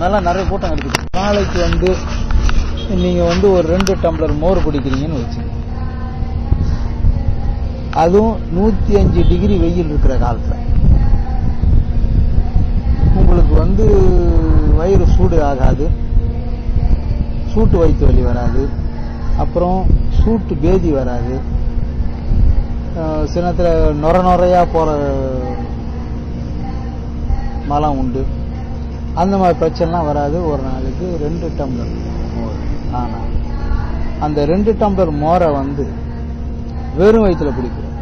நல்லா நிறைய கூட்டம் இருக்குது. நாளைக்கு வந்து நீங்க வந்து ஒரு 2 டம்ளர் மோர் குடிக்கிறீங்கன்னு வச்சுங்க, அதுவும் 105 டிகிரி வெயில் இருக்கிற காலத்துல உங்களுக்கு வந்து வயிறு சூடு ஆகாது, சூட்டு வயிற்று வலி வராது, அப்புறம் சூட்டு பேதி வராது, சில நேரத்தில் நொறையா போற மலம் உண்டு, அந்த மாதிரி பிரச்சனைலாம் வராது. ஒரு நாளைக்கு 2 டம்ளர் மோர். ஆனா அந்த 2 டம்ளர் மோரை வந்து வெறும் வயிற்றுல குடிக்கும்.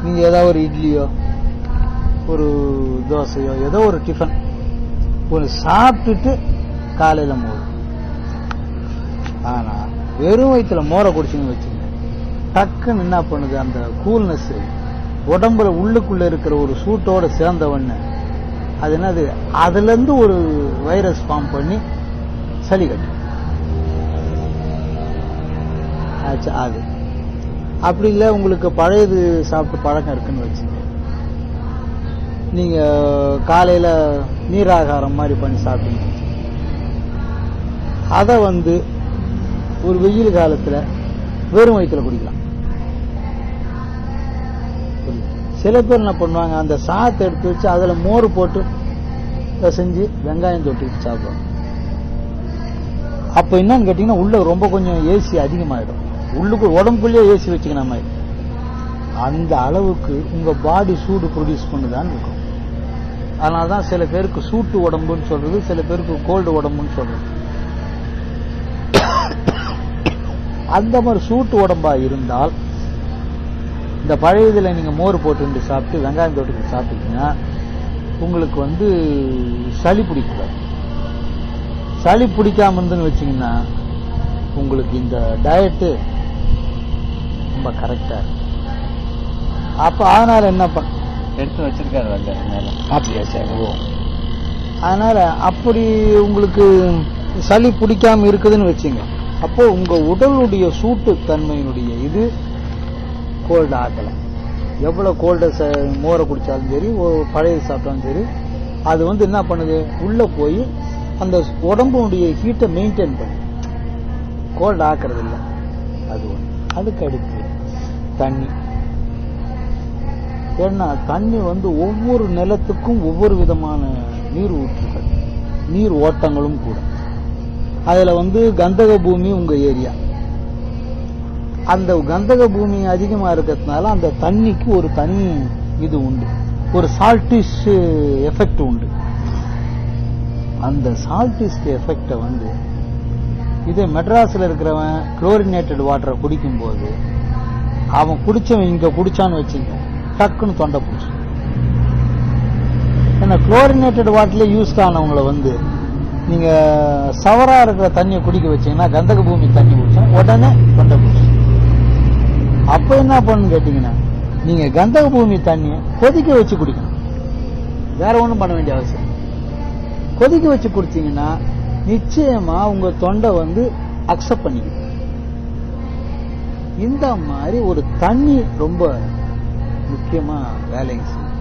நீங்க ஏதாவது ஒரு இட்லியோ ஒரு தோசையோ ஏதோ ஒரு டிஃபன் ஒரு சாப்பிட்டுட்டு காலையில மோர். ஆனா வெறும் வயிற்றுல மோரை குடிச்சுன்னு வச்சுங்க, டக்குன்னு என்ன பண்ணுது, அந்த கூல்னஸ் உடம்புல உள்ளுக்குள்ள இருக்கிற ஒரு சூட்டோட சேர்ந்தவண்ண அது என்னது, அதுல இருந்து ஒரு வைரஸ் ஃபார்ம் பண்ணி சளி கட்டும். அது அப்படி இல்லை, உங்களுக்கு பழையது சாப்பிட்டு பழக்கம் இருக்குன்னு வச்சுங்க, நீங்க காலையில நீராகாரம் மாதிரி பண்ணி சாப்பிட்டீங்க, அதை வந்து ஒரு வெயில் காலத்துல வெறும் வயிற்றுல குடிக்கலாம். சில பேர் என்ன பண்ணுவாங்க, அந்த சாத்தை எடுத்து வச்சு அதுல மோர் போட்டு செஞ்சு வெங்காயம் தொட்டுக்கிட்டு சாப்பிடுவாங்க. அப்ப என்னன்னு கேட்டீங்கன்னா உள்ள ரொம்ப கொஞ்சம் ஏசி அதிகமாயிடும், உள்ளுக்கு உடம்புக்குள்ளேயே ஏசி வச்சுக்கணும் மாதிரி. அந்த அளவுக்கு உங்க பாடி சூடு ப்ரொடியூஸ் பண்ணுதான்னு இருக்கும். அதனாலதான் சில பேருக்கு சூட்டு உடம்புன்னு சொல்றது, சில பேருக்கு கோல்டு உடம்புன்னு சொல்றது. அந்த மாதிரி சூட்டு உடம்பா இருந்தால் இந்த பழைய இதில் நீங்க மோர் போட்டு சாப்பிட்டு வெங்காயம் தொட்டு சாப்பிட்டீங்கன்னா உங்களுக்கு வந்து சளி பிடிக்கூடாது. சளி பிடிக்காம இருந்துன்னு வச்சீங்கன்னா உங்களுக்கு இந்த டயட்டு ரொம்ப கரெக்டா இருக்கு. அப்ப அதனால என்ன எடுத்து வச்சிருக்காரு அப்படியா சார்? அதனால அப்படி உங்களுக்கு சளி பிடிக்காம இருக்குதுன்னு வச்சுங்க, அப்போ உங்க உடலுடைய சூட்டு தன்மையினுடைய இது கோல்டு ஆக்கல. எவ்வளவு கோல்ட மோரை குடிச்சாலும் சரி, பழைய சாப்பிட்டாலும் சரி, அது வந்து என்ன பண்ணுது, உள்ள போய் அந்த உடம்புடைய ஹீட்டை மெயின்டைன் பண்ணி கோல்டு ஆக்குறது இல்லை. அது ஒன்று. அதுக்கு அடுத்து தண்ணி. ஏன்னா தண்ணி வந்து ஒவ்வொரு நிலத்துக்கும் ஒவ்வொரு விதமான நீர் ஊற்றுகள், நீர் ஓட்டங்களும் கூட. அதுல வந்து கந்தக பூமி உங்க ஏரியா, அந்த கந்தக பூமி அதிகமா இருக்கிறதுனால அந்த தண்ணிக்கு ஒரு தனி இது உண்டு, ஒரு சால்டிஷ் எஃபெக்ட் உண்டு. அந்த சால்டிஷ் எஃபெக்ட வந்து இதே மெட்ராஸ்ல இருக்கிறவன் குளோரினேட்டட் வாட்டரை குடிக்கும் போது அவன் குடிச்சவன் இங்க குடிச்சான்னு வச்சுங்க, டக்குன்னு தொண்டை பிடிச்சு. ஏன்னா குளோரினேட்டட் வாட்டர்ல யூஸ் ஆனவங்களை வந்து நீங்க சவரா இருக்கிற தண்ணியை குடிக்க வச்சீங்கன்னா, கந்தக பூமி தண்ணி குடிச்சா உடனே தொண்டை பிடிச்சு. அப்ப என்ன பண்ணு கேட்டீங்கன்னா, நீங்க கந்தக பூமி தண்ணியை கொதிக்க வச்சு குடிக்கணும். வேற ஒண்ணும் பண்ண வேண்டிய அவசியம். கொதிக்க வச்சு குடிச்சீங்கன்னா நிச்சயமா உங்க தொண்டை வந்து அக்செப்ட் பண்ணிக்கும். இந்த மாதிரி ஒரு தண்ணி ரொம்ப முக்கியமா வேலைங்க செய்யும்.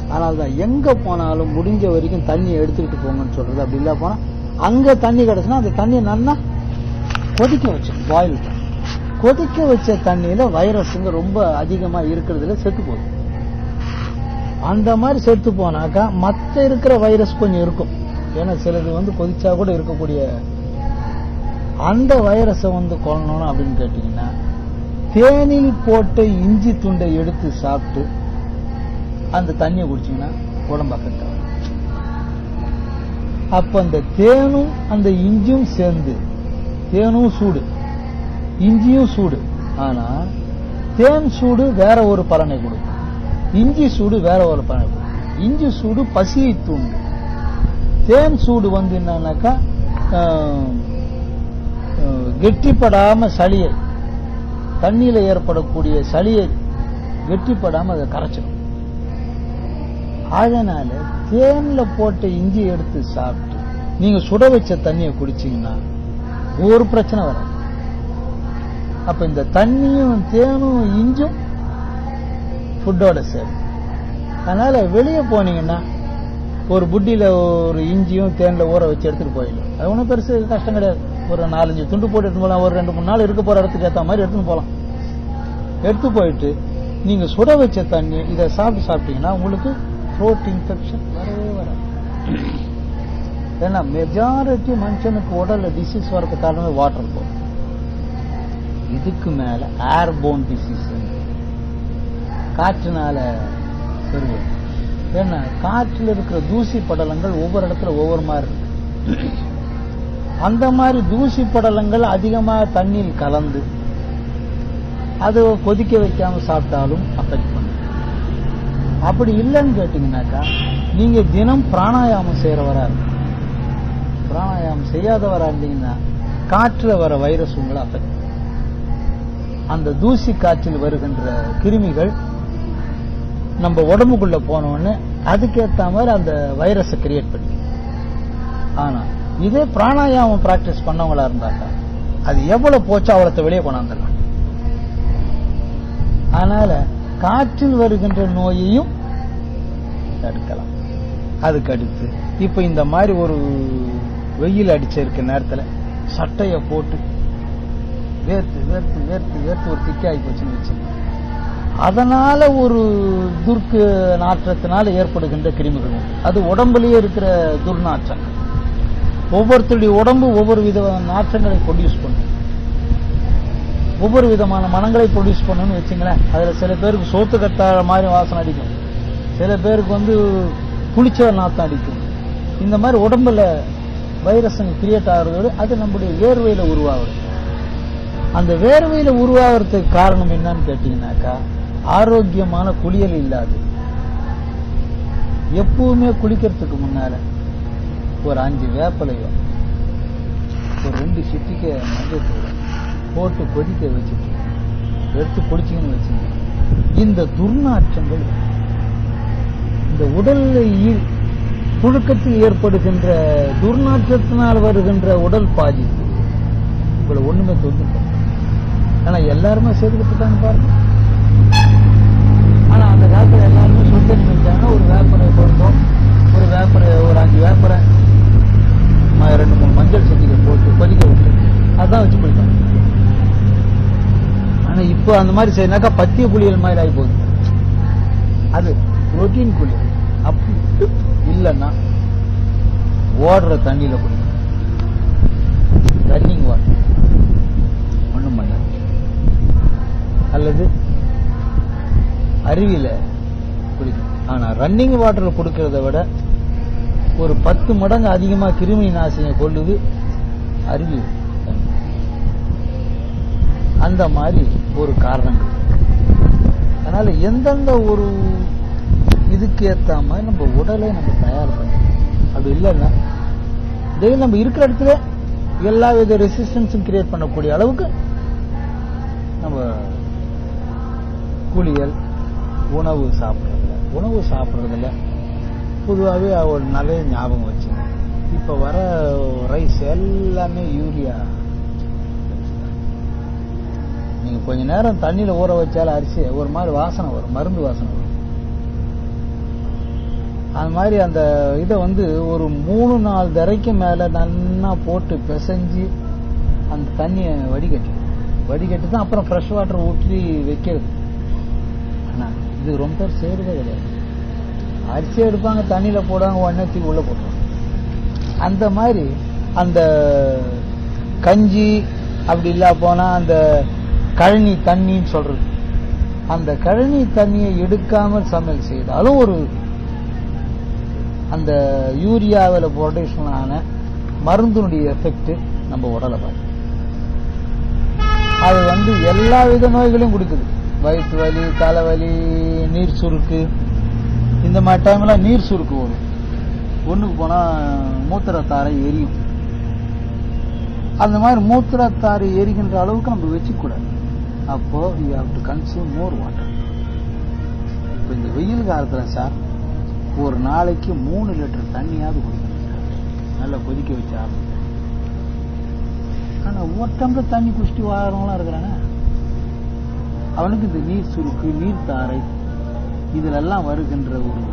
அதனால்தான் எங்க போனாலும் முடிஞ்ச வரைக்கும் தண்ணியை எடுத்துக்கிட்டு போங்கன்னு சொல்றது. அப்படி இல்ல போனா அங்க தண்ணி கிடைச்சுன்னா அந்த தண்ணியை நல்லா கொதிக்க வச்சு பாயில் பண்ணி, கொதிக்க வச்ச தண்ணியில வைரஸுங்க ரொம்ப அதிகமா இருக்கிறதுல செத்து போகுது. அந்த மாதிரி செத்து போனாக்கா மற்ற இருக்கிற வைரஸ் கொஞ்சம் இருக்கும். ஏன்னா சிலது வந்து கொதிச்சா கூட இருக்கக்கூடிய அந்த வைரஸை வந்து கொல்லணும் அப்படின்னு கேட்டீங்கன்னா, தேனில் போட்ட இஞ்சி துண்டை எடுத்து சாப்பிட்டு அந்த தண்ணியை குடிச்சீங்கன்னா உடம்பு அஃபெக்ட் ஆகும். அப்ப அந்த தேனும் அந்த இஞ்சியும் சேர்ந்து, தேனும் சூடு இஞ்சியும் சூடு, ஆனா தேன் சூடு வேற ஒரு பலனை கொடுக்கும், இஞ்சி சூடு வேற ஒரு பலனை கொடுக்கும். இஞ்சி சூடு பசியை தூண்டும், தேன் சூடு வந்து என்னன்னாக்கா கெட்டிப்படாம சளியை, தண்ணியில ஏற்படக்கூடிய சளியை கெட்டிப்படாம அதை கரைச்சிடும். அதனால தேன்ல போட்ட இஞ்சி எடுத்து சாப்பிட்டு நீங்க சுட வச்ச தண்ணியை குடிச்சீங்கன்னா ஒரு பிரச்சனை வராது. அப்ப இந்த தண்ணியும் தேனும் இஞ்சும் ஃபுட்டோட சேரும். அதனால வெளியே போனீங்கன்னா ஒரு புட்டியில ஒரு இஞ்சியும் தேன்ல ஊற வச்சு எடுத்துட்டு போயிடும். அது ஒன்றும் பெருசு கஷ்டம் கிடையாது. ஒரு 4-5 துண்டு போட்டு எடுத்து போகலாம். ஒரு 2-3 நாள் இருக்க போற இடத்துக்கு ஏற்ற மாதிரி எடுத்துன்னு போகலாம். எடுத்து போயிட்டு நீங்க சுட வச்ச தண்ணி இதை சாப்பிட்டீங்கன்னா உங்களுக்கு த்ரோட் இன்ஃபெக்ஷன் வரவே வராது. ஏன்னா மெஜாரிட்டி மனுஷனுக்கு உடல்ல டிசீஸ் வரதுக்கு காரணமே வாட்டர் போகும். இதுக்கு மேல ஏர்போன் டிசீஸ் காற்றுனால வருது. ஏன்னா காற்றில் இருக்கிற தூசி படலங்கள் ஒவ்வொரு இடத்துல ஒவ்வொரு மாதிரி இருக்கு. அந்த மாதிரி தூசி படலங்கள் அதிகமாக தண்ணீர் கலந்து அது கொதிக்க வைக்காம சாப்பிட்டாலும் அஃபெக்ட் பண்ணும். அப்படி இல்லைன்னு கேட்டீங்கன்னாக்கா நீங்க தினம் பிராணாயாமம் செய்யறவரா இருக்கு. பிராணாயாமம் செய்யாதவரா இருந்தீங்கன்னா காற்றுல வர வைரஸ் உங்களை அஃபெக்ட். அந்த தூசி காற்றில் வருகின்ற கிருமிகள் நம்ம உடம்புக்குள்ள போனோன்னு அதுக்கேற்ற மாதிரி அந்த வைரஸை கிரியேட் பண்ணி. ஆனா இதே பிராணாயாமம் பிராக்டிஸ் பண்ணவங்களா இருந்தாக்கா அது எவ்வளவு போச்சோ அவ்வளவு வெளியே கொண்டாந்துடலாம். அதனால காற்றில் வருகின்ற நோயையும் தடுக்கலாம். அதுக்கு அடுத்து இப்ப இந்த மாதிரி ஒரு வெயில் அடிச்சிருக்க நேரத்துல சட்டைய போட்டு வேர்த்து வேர்த்து வேர்த்து வேர்த்து ஒரு திக்காகி போச்சுன்னு வச்சு அதனால ஒரு துர்க்கு நாற்றத்தினால ஏற்படுகின்ற கிருமிகள் அது உடம்புலயே இருக்கிற துர்நாற்றம். ஒவ்வொருத்தருடைய உடம்பு ஒவ்வொரு வித நாற்றங்களை ப்ரொடியூஸ் பண்ணும். ஒவ்வொரு விதமான மனங்களை ப்ரொடியூஸ் பண்ணணும்னு வச்சுங்களேன். அதுல சில பேருக்கு சோத்து கட்டாத மாதிரி வாசனை அடிக்கும். சில பேருக்கு குளிச்ச நாத்தம் அடிக்கும். இந்த மாதிரி உடம்புல வைரஸ் கிரியேட் ஆகுறதோடு அது நம்முடைய வேர்வையில உருவாகுது. அந்த வேர்வையில உருவாகிறதுக்கு காரணம் என்னன்னு கேட்டீங்கன்னாக்கா ஆரோக்கியமான குளியல் இல்லாது. எப்பவுமே குளிக்கிறதுக்கு முன்னால ஒரு 5 வேப்பலையோ ஒரு 2 சிட்டிக்கை மஞ்சள் தூள் போட்டு கொதிக்க வச்சுட்டு எடுத்து குடிச்சிங்கன்னு வச்சுங்க. இந்த துர்நாற்றங்கள் இந்த உடல்ல புழுக்கத்தில் ஏற்படுகின்ற துர்நாற்றத்தினால் வருகின்ற உடல் பாதிப்பு இவ்வளவு ஒண்ணுமே தோற்று. ஆனா எல்லாருமே சேர்த்துக்கிட்டு தான் பாருங்க. ஆனா அந்த காலத்துல எல்லாருமே சுத்தம் செஞ்சாங்கன்னா ஒரு வேப்பரை கொடுத்தோம். ஒரு வேப்பரை ஒரு 5 வேப்பரை 2-3 மஞ்சள் செடிகள் போட்டு கொதிக்க விட்டு அதான் வச்சு குளிப்பாங்க. ஆனா இப்போ அந்த மாதிரி செய்யனாக்கா பத்திய குளியல் மாதிரி ஆகி போகுது. அது புரோட்டீன் குளியல். அப்படி இல்லைன்னா ஓடுற தண்ணியில குளிக்கும். ரன்னிங் வாட்டர் ஒண்ணும் பண்ண அல்லது அருவியில குளிக்கும். ஆனா ரன்னிங் வாட்டர் கொடுக்கறத விட ஒரு 10 மடங்கு அதிகமா கிருமி நாசினியை கொள்ளுது அருவி. அந்த மாதிரி ஒரு காரணங்கள். அதனால எந்தெந்த ஒரு இதுக்கு ஏற்ற மாதிரி நம்ம உடலை நம்ம தயார் பண்ணணும். அப்படி இல்லைன்னா டெய்லி நம்ம இருக்கிற இடத்துல எல்லா வித ரெசிஸ்டன்ஸும் கிரியேட் பண்ணக்கூடிய அளவுக்கு நம்ம குளியல் உணவு சாப்பிட்றதுல பொதுவாகவே ஒரு நல்ல ஞாபகம் வச்சுங்க. இப்போ வர ரைஸ் எல்லாமே யூரியா. நீங்க கொஞ்ச நேரம் தண்ணியில ஊற வச்சாலும் அரிசி ஒரு மாதிரி வாசனை வரும், மருந்து வாசனை வரும். அது மாதிரி அந்த இதை ஒரு 3-4 தரைக்கு மேல நல்லா போட்டு பிசைஞ்சு அந்த தண்ணியை வடிகட்டி தான் அப்புறம் ஃப்ரெஷ் வாட்டர் ஊற்றி வைக்கிறது. ஆனா இது ரொம்ப சேருதே கிடையாது. அரிசி எடுப்பாங்க, தண்ணியில போடுவாங்க, உடனே தூக்கி உள்ள போட்டுருவாங்க. அந்த மாதிரி அந்த கஞ்சி அப்படி இல்லா போனா அந்த கழனி தண்ணின்னு சொல்றது, அந்த கழனி தண்ணியை எடுக்காமல் சமையல் செய்தாலும் ஒரு அந்த யூரியாவில் ப்ரொடக்ஷன் ஆன மருந்தினுடைய எஃபெக்ட் நம்ம உடலை பார்த்து அது எல்லா வித நோய்களையும் கொடுக்குது. வயிற்று வலி, தலைவலி, நீர் சுருக்கு. இந்த மாதிரி டைம்ல நீர் சுருக்கு வரும். ஒண்ணுக்கு போனா மூத்திரத்தாரை எரியும். அந்த மாதிரி மூத்திரத்தாரை எரிகின்ற அளவுக்கு நம்ம வச்சுக்கூடாது. அப்போ you have to consume more water. இப்போ இந்த வெயில் காலத்துல சார் ஒரு நாளைக்கு 3 லிட்டர் தண்ணியாவது குடிக்கணும் சார், நல்லா கொதிக்க வச்சா. ஆனா ஒரு டம்ளர் தண்ணி குடிச்சிட்டு வாழறவங்களாம் இருக்கிறாங்க. அவனுக்கு இந்த நீர் சுருக்கு, நீர் தாரை இதுல எல்லாம் வருகின்ற ஒரு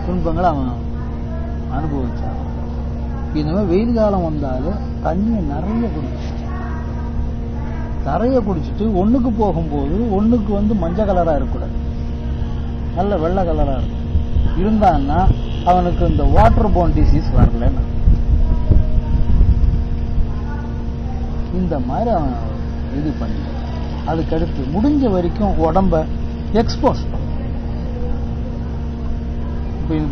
துன்பங்களை அவன் அனுபவிச்சான். இந்த மாதிரி வெயில் காலம் வந்தாலும் தண்ணியை நிறைய குடிக்கும். நிறைய குடிச்சிட்டு ஒண்ணுக்கு போகும்போது ஒண்ணுக்கு மஞ்சள் கலரா இருக்கக்கூடாது, நல்ல வெள்ளை கலரா இருக்கும். இருந்தான்னா அவனுக்கு இந்த வாட்டர் போன் டிசீஸ் வரலன்னா இந்த மாதிரி அவன் இது பண்ணி அதுக்கடுத்து முடிஞ்ச வரைக்கும் உடம்ப எக்ஸ்போஸ் பண்ண.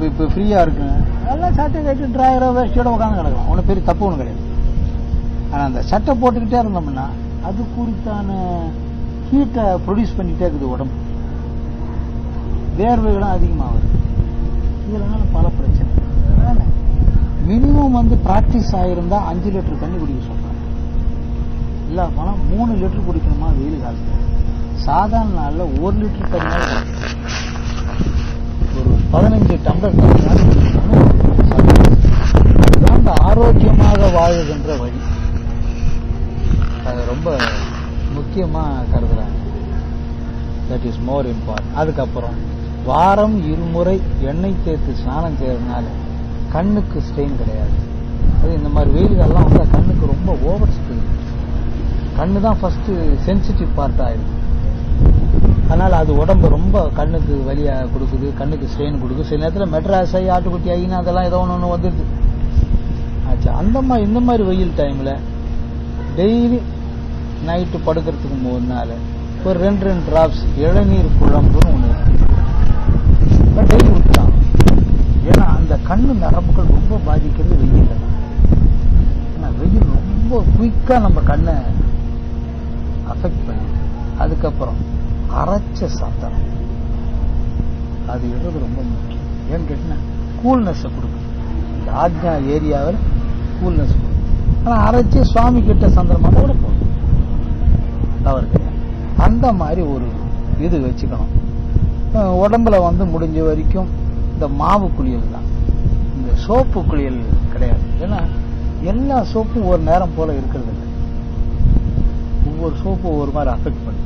இப்ப ஃப்ரீயா இருக்குங்க, நல்லா சட்டை கட்டி டிராயரோ வேஸ்டோட உட்காந்து கிடக்கலாம், ஒன்றும் பெரிய தப்பு ஒன்றும் கிடையாது. ஆனா அந்த சட்டை போட்டுக்கிட்டே இருந்தோம்னா அது குறித்தான ஹீட்டை ப்ரொடியூஸ் பண்ணிட்டே இருக்குது உடம்பு, வேர்வைகளும் அதிகமாகுது. இதனால பல பிரச்சனை. அதனால மினிமம் பிராக்டிஸ் ஆயிருந்தா 5 லிட்டர் தண்ணி குடிக்க சொல்றாங்க. இல்ல போனா 3 லிட்டர் குடிக்கணுமா வெயில் காலத்துல. சாதாரண நாள்ல 1 லிட்டர் தண்ணி, ஒரு 15 டம்ளர் தண்ணி அந்த ஆரோக்கியமாக வாழுகின்ற வழி. அது ரொம்ப முக்கியமா கருதுறாங்க. That is more important. அதுக்கப்புறம் வாரம் 2 முறை எண்ணெய் தேய்த்து ஸ்நானம் செய்யறதுனால கண்ணுக்கு ஸ்ட்ரெயின் கிடையாது. அது இந்த மாதிரி வெயில்கள்லாம் கண்ணுக்கு ரொம்ப ஓவர் ஸ்ட்ரெயின். கண்ணு தான் ஃபர்ஸ்ட் சென்சிட்டிவ் பார்ட் ஆயிடுது. அதனால அது உடம்பு ரொம்ப கண்ணுக்கு வலியா கொடுக்குது, கண்ணுக்கு ஸ்ட்ரெயின் கொடுக்குது. சில நேரத்தில் மெட்ராஸ் ஆகி ஆட்டுக்குட்டி ஆகினா அதெல்லாம் ஏதோ ஒன்று வந்துடுது. ஆச்சா இந்த மாதிரி வெயில் டைம்ல டெய்லி நைட்டு படுக்கிறதுக்கு முன்னால ஒரு 2 டிராப்ஸ் இளநீர் குழம்புன்னு ஒன்று டெய்லி விட்டுலாம். ஏன்னா அந்த கண்ணு நரம்புகள் ரொம்ப பாதிக்கிறது வெயில். வெயில் ரொம்ப குயிக்கா நம்ம கண்ணை அஃபெக்ட் பண்ணி. அதுக்கப்புறம் அரைச்ச சந்தனம் அது இடுறது ரொம்ப முக்கியம். ஏன்னு கேட்டீங்கன்னா கூல்னஸ் கொடுக்கும், இந்த ஆக்ஞா ஏரியாவில் கூல்னஸ் கொடுக்கும். ஆனா அரைச்சி சுவாமி கிட்ட சந்தனமாக கூட போகும், தவறு கிடையாது. அந்த மாதிரி ஒரு இது வச்சுக்கணும். உடம்புல முடிஞ்ச வரைக்கும் இந்த மாவு குளியல் தான், இந்த சோப்பு குளியல் கிடையாது. ஏன்னா எல்லா சோப்பும் ஒரு நேரம் போல இருக்கிறது இல்லை. ஒவ்வொரு சோப்பும் ஒவ்வொரு மாதிரி அஃபெக்ட் பண்ணி.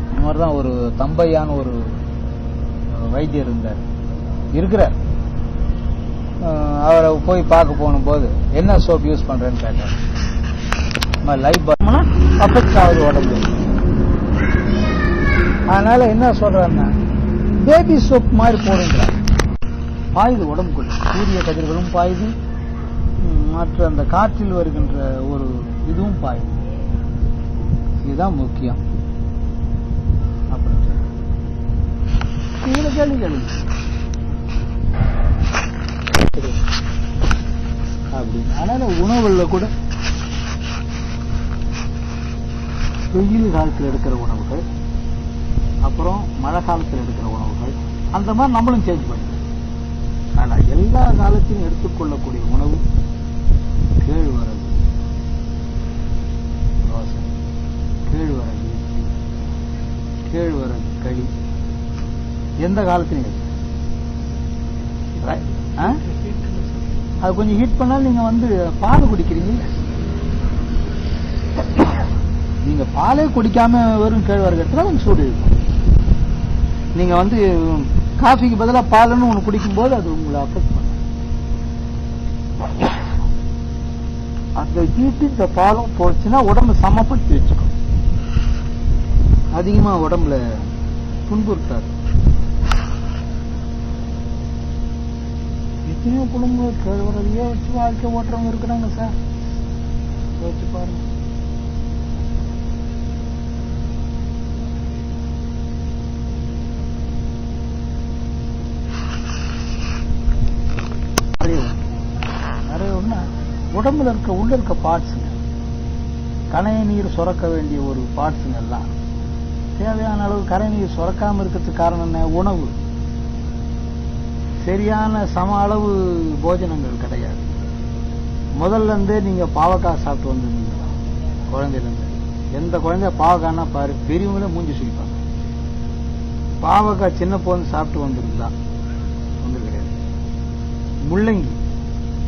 இந்த மாதிரிதான் ஒரு தம்பையான ஒரு வைத்தியர் இருந்தார், இருக்கிறார். அவரை போய் பார்க்க போனும் போது என்ன சோப் யூஸ் பண்றேன்னு கேட்டார். லைஃப் அஃபெக்ட் ஆகுது உடம்பு. அதனால என்ன சொல்றாருன்னா பேபி சோப் மாதிரி போடுங்கிறார். பாயுது உடம்புக்குள்ள, சூரிய கதிர்களும் பாயுது, மற்ற அந்த காற்றில் வருகின்ற ஒரு இதுவும் பாயுது. இதுதான் முக்கியம். அப்படின்னு இதுல கேள்வி அப்படின்னு. அதனால உணவுல கூட வெயில் காலத்தில் எடுக்கிற உணவுகள், அப்புறம் மழை காலத்தில் எடுக்கிற உணவுகள், அந்த மாதிரி நம்மளும் சேஞ்ச் பண்ணணும். ஆனா எல்லா காலத்திலும் எடுத்துக்கொள்ளக்கூடிய உணவு கேழ்வரகு, தோசை, கேழ்வரகு, கேழ்வரகு களி எந்த காலத்திலும் அது கொஞ்சம் ஹீட் பண்ணாலும் நீங்க பால் குடிக்கிறீங்க. நீங்க பாலே குடிக்காம வெறும் கேழ்வரகு எடுத்தா கொஞ்சம் சூடு இருக்கும். நீங்க காஃபிக்கு பதிலாக பாலுன்னு ஒன்று குடிக்கும்போது அது உங்களை அஃபெக்ட் பண்ணும். அந்த ஹீட்டு இந்த பாலும் போச்சுன்னா உடம்பு சமப்படுத்தி வச்சுக்கும், அதிகமா உடம்புல துன்புறுத்தாது. எத்தனையோ குடும்பம் கேழ்வரகையே வச்சு வாழ்க்கை ஓட்டுறவங்க இருக்கிறாங்க சார், வச்சு பாருங்க. நிறைய ஒண்ணு உடம்புல உள்ள இருக்க பார்ட்ஸுங்க, கணைய நீர் சுரக்க வேண்டிய ஒரு பார்ட்ஸுங்க எல்லாம் தேவையான அளவு கரை நீர் சுரக்காம இருக்கிறதுக்கு காரணம் என்ன? உணவு, சரியான சம அளவு போஜனங்கள் கிடையாது. முதல்ல இருந்தே நீங்க பாவக்காய் சாப்பிட்டு வந்திருந்தீங்களா? குழந்தையில இருந்து எந்த குழந்தைய பாவக்காய்னா பாரு, பெரியவங்களே மூஞ்சி சுழிப்பாங்க. பாவக்காய் சின்ன போது சாப்பிட்டு வந்திருந்தா வந்து கிடையாது. முள்ளங்கி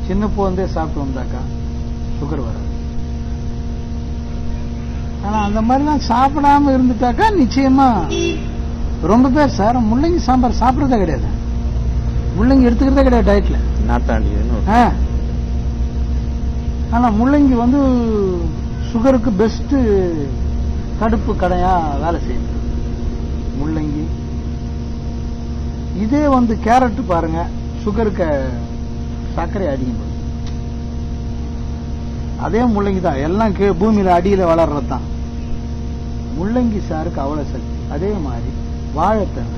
சின்ன போந்தே சாப்பிட்டு வந்தாக்கா சுகர் வராது. ஆனா அந்த மாதிரிலாம் சாப்பிடாம இருந்துட்டாக்கா நிச்சயமா ரொம்ப பேர் சார் முள்ளங்கி சாம்பார் சாப்பிடறதே கிடையாது. முள்ளங்கி எடுத்துக்கிறதே கிடையாது டயட்ல. நாட்டாண்டி. ஆனா முள்ளங்கி வந்து சுகருக்கு பெஸ்ட் தடுப்பு கடையா வேலை செய்யுது முள்ளங்கி. இதே வந்து கேரட் பாருங்க, சுகருக்கு சர்க்கரை அதிகம். அதே முள்ளங்கி தான், எல்லாம் பூமியில அடியில வளர்றது தான். முள்ளங்கி சாருக்கு அவ்வளவு சக்தி. அதே மாதிரி வாழைத்தண்டு,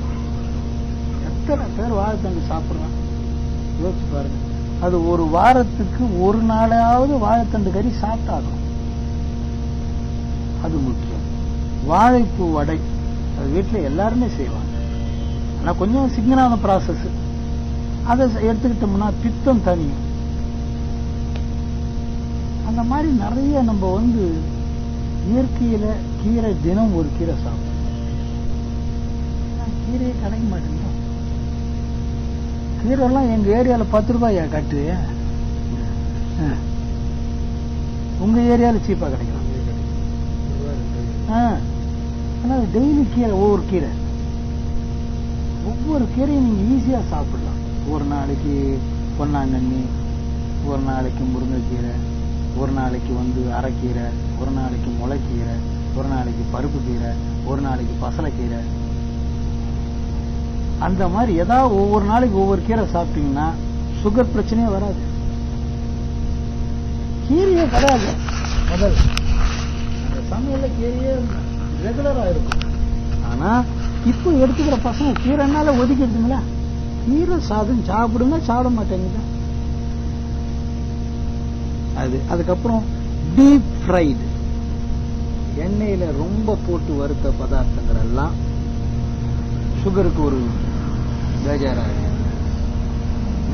எத்தனை பேர் வாழைத்தண்டு சாப்பிடுறாங்க யோசிச்சு பாருங்க. அது ஒரு வாரத்துக்கு ஒரு நாளாவது வாழைத்தண்டு கறி சாப்பிட்டாகும். அது முக்கியம். வாழைப்பூ வடை அது வீட்டில் எல்லாருமே செய்வாங்க. ஆனா கொஞ்சம் சிக்கனான ப்ராசஸ். அதை எடுத்துக்கிட்டோம்னா பித்தம் தனியும். அந்த மாதிரி நிறைய நம்ம வந்து இயற்கையில கீரை தினம் ஒரு கீரை சாப்பிடும். கீரையே கிடைக்க மாட்டேங்குது. கீரை எல்லாம் எங்க ஏரியால 10 ரூபாயா கட்டு. உங்க ஏரியால சீப்பா கிடைக்கலாம். ஆனா டெய்லி கீரை, ஒவ்வொரு கீரை, ஒவ்வொரு கீரையும் நீங்க ஈஸியா சாப்பிடலாம். ஒரு நாளைக்கு பொன்னாங்கண்ணி, ஒரு நாளைக்கு முருங்கைக்கீரை, ஒரு நாளைக்கு வந்து அரைக்கீரை, ஒரு நாளைக்கு முளைக்கீரை, ஒரு நாளைக்கு பருப்பு கீரை, ஒரு நாளைக்கு பசலைக்கீரை. அந்த மாதிரி ஏதாவது ஒவ்வொரு நாளைக்கு ஒவ்வொரு கீரை சாப்பிட்டீங்கன்னா சுகர் பிரச்சனையே வராது. கீரையே கிடையாது முதல் அந்த சமையல கீரையே ரெகுலரா இருக்கும். ஆனா இப்போ எடுத்துக்கிற பசங்க கீரைனால ஒதுக்கிடுதுங்களா? கீரை சாதம் சாப்பிடுங்க, சாப்பிட மாட்டேங்குது. அதுக்கப்புறம் டீப் ஃப்ரைடு, எண்ணெயில ரொம்ப போட்டு வறுத்த பதார்த்தங்கள் எல்லாம் சுகருக்கு ஒரு பேஜாராக.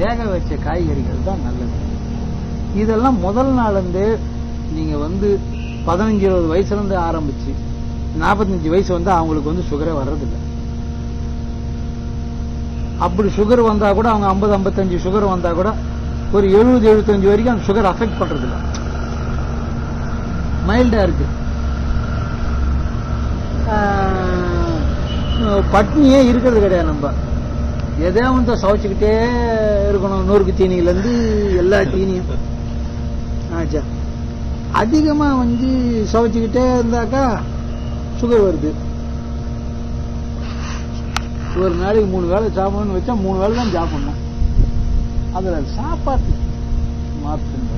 வேக வச்ச காய்கறிகள் தான் நல்லது. இதெல்லாம் முதல் நாள் இருந்து நீங்க வந்து 15-20 வயசுல இருந்து ஆரம்பிச்சு 45 வயசு வந்து அவங்களுக்கு வந்து சுகரே வர்றதில்லை. அப்படி சுகர் வந்தா கூட அவங்க 50-55 சுகர் வந்தா கூட ஒரு 70-75 வரைக்கும் அந்த சுகர் அஃபெக்ட் பண்றது இல்லை, மைல்டா இருக்கு. பட்னியே இருக்கிறது கிடையாது. நம்ம எதையா வந்து சவைச்சுக்கிட்டே இருக்கணும். நூறுக்கு தீனியில இருந்து எல்லா தீனியும் ஆச்சா. அதிகமா வந்து சவைச்சுக்கிட்டே இருந்தாக்கா சுகர் வருது. ஒரு நாளைக்கு 3 வேளை சாப்பிடணும்னு வச்சா 3 வேளை தான் சாப்பிடணும். அதுல சாப்பாட்டு மாற்றுங்க.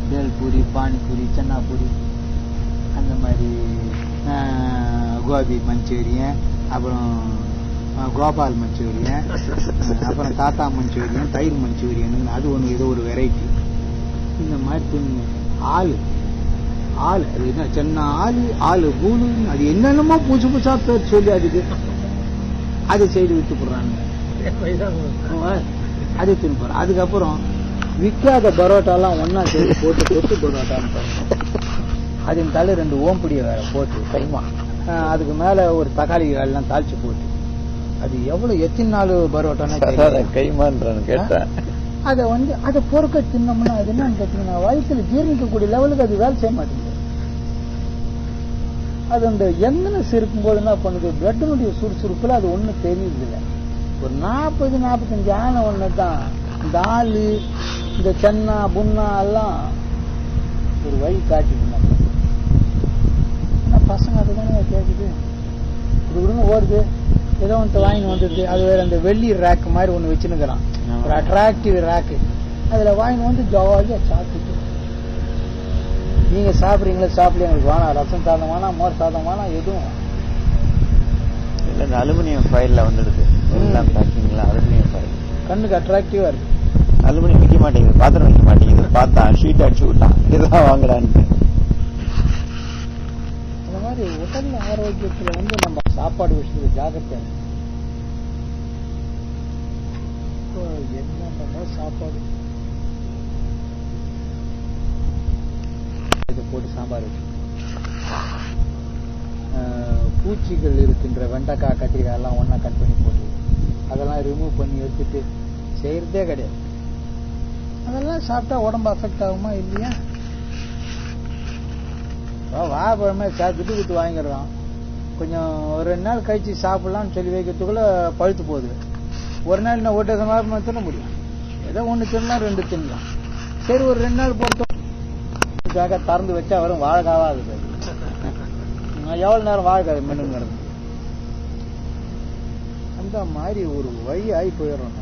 பேல்பூரி, பானிபூரி, சென்னாபூரி, அந்த மாதிரி கோபி மஞ்சூரியன், அப்புறம் கோபால் மஞ்சூரியன், அப்புறம் தாத்தா மஞ்சூரியன், தயிர் மஞ்சூரியன், அது ஒன்று ஏதோ ஒரு வெரைட்டி. இந்த மாதிரி தின்னு ஆளு அது என்ன சென்னை ஆளு பூலு, அது என்னென்னமோ பூச்சி பூச்சா பேர் சொல்லி அதுக்கு அதை செய்து விட்டு போடுறாங்க. அது தின்னு போறோம். அதுக்கப்புறம் விற்காத பரோட்டாலாம் ஒன்னா சேர்த்து போட்டு கொத்து பரோட்டான்னு பாருங்க. அதன் தலை 2 ஓம்புடிய வேற போட்டு கைமா, அதுக்கு மேல ஒரு தக்காளி எல்லாம் தாளிச்சு போட்டு, அது எவ்வளவு எத்தனை நாள் பரோட்டான்னு கைமான்னு கேட்டேன். அதை வந்து அதை பொறுக்க தின்னோம்னா அது என்னன்னு கேட்டீங்கன்னா வயிற்றுல ஜீரணிக்கக்கூடிய லெவலுக்கு அது வேலை செய்ய மாட்டேங்குது. அது அந்த எண்ணெய் இருக்கும் போது என்ன பண்ணுது, பிளட்டினுடைய சுறுசுறுப்புல அது ஒன்றும் தெரியுது இல்லை. ஒரு 40-45 ஆன ஒன்று தான் இந்த ஆளு, இந்த சென்னா புன்னா எல்லாம் ஒரு வழி காட்டிக்கணும். பசங்க அதுதானே கேட்குது, இது விடுங்க ஓடுது, ஏதோ ஒன்று வாங்கி வந்துடுது. அது வேற அந்த வெள்ளி ரேக் மாதிரி ஒன்று வச்சுன்னுக்கிறான், ஒரு அட்ராக்டிவ் ரேக்கு. அதுல வாங்கி வந்து ஜாலியா சாப்பிட்டு, நீங்க சாப்பிடுறீங்களா சாப்பிடல, எனக்கு வேணாம், ரசம் சாதம் வேணாம், மோர் சாதம் வேணாம், எதுவும் இல்ல. அலுமினியம் ஃபைல்ல வந்துடுது எல்லாம் பேக்கிங்ல. அலுமினியம் ஃபைல் கண்ணுக்கு அட்ராக்டிவா இருக்கு. அலுமினியம் விற்க மாட்டேங்குது, பாத்திரம் வைக்க மாட்டேங்குது. பார்த்தா ஷீட் அடிச்சு விட்டான், இதுதான் வாங்கலான்னு. இந்த மாதிரி உடல் ஆரோக்கியத்துல வந்து நம்ம சாப்பாடு விஷயத்துல ஜாகிரதை. என்னென்ன சாப்பாடு இதை போட்டு சாம்பார் வச்சு, பூச்சிகள் இருக்கின்ற வெண்டைக்காய், கத்திரிக்காய் எல்லாம் ஒன்னா கட் பண்ணி போட்டு அதெல்லாம் ரிமூவ் பண்ணி எடுத்துட்டு செய்யறதே கிடையாது. அதெல்லாம் சாப்பிட்டா உடம்பு அஃபெக்ட் ஆகுமா இல்லையா? வாழைப்பழமே விட்டு வாங்கிடுறோம், கொஞ்சம் ஒரு 2 நாள் கழிச்சு சாப்பிடலாம்னு சொல்லி வைக்கிறதுக்குள்ள பழுத்து போகுது. ஒரு நாள் நான் ஓட்ட சமாளமா தின்ன முடியும். ஏதோ ஒண்ணு தின்னலாம், 2 தின்னலாம். சரி, ஒரு 2 நாள் பொறுத்தோம் திறந்து வச்சா வரும் வாழைக்காவா அது. எவ்வளவு நேரம் வாழைக்காய் மென்னு கிடந்து அந்த மாதிரி ஒரு வழி ஆகி போயிடுறோம்.